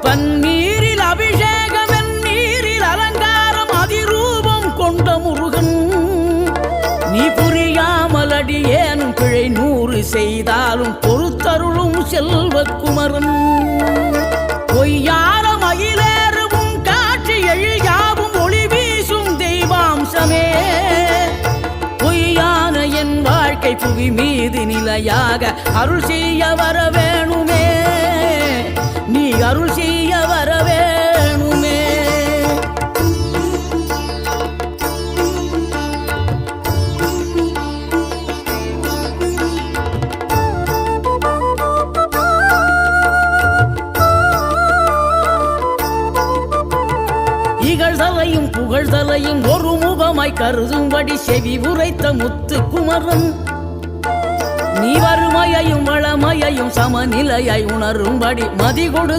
பன்னீரில் அபிஷேகம் நீரில் அலங்காரம் அதிரூபம் கொண்ட முருகன் நீ புரியாமல் அடியேனும் பிழை 100 செய்தாலும் பொறுத்தருளும் செல்வக்குமரன் பொய்யான மயிலேறும் காட்சி எழியாவும் ஒளி வீசும் தெய்வாம்சமே பொய்யான என் வாழ்க்கை புவி மீது நிலையாக அருள் செய்ய வர வேணுமே நீ அருள் செய்ய வர வேணுமே இகழ்தலையும் புகழ்தலையும் ஒரு முகமாய் கருதும்படி செவி உரைத்த முத்து குமரன் நீ வறுமையையும் வளமையையும் சமநிலையை உணரும்படி மதி கொடு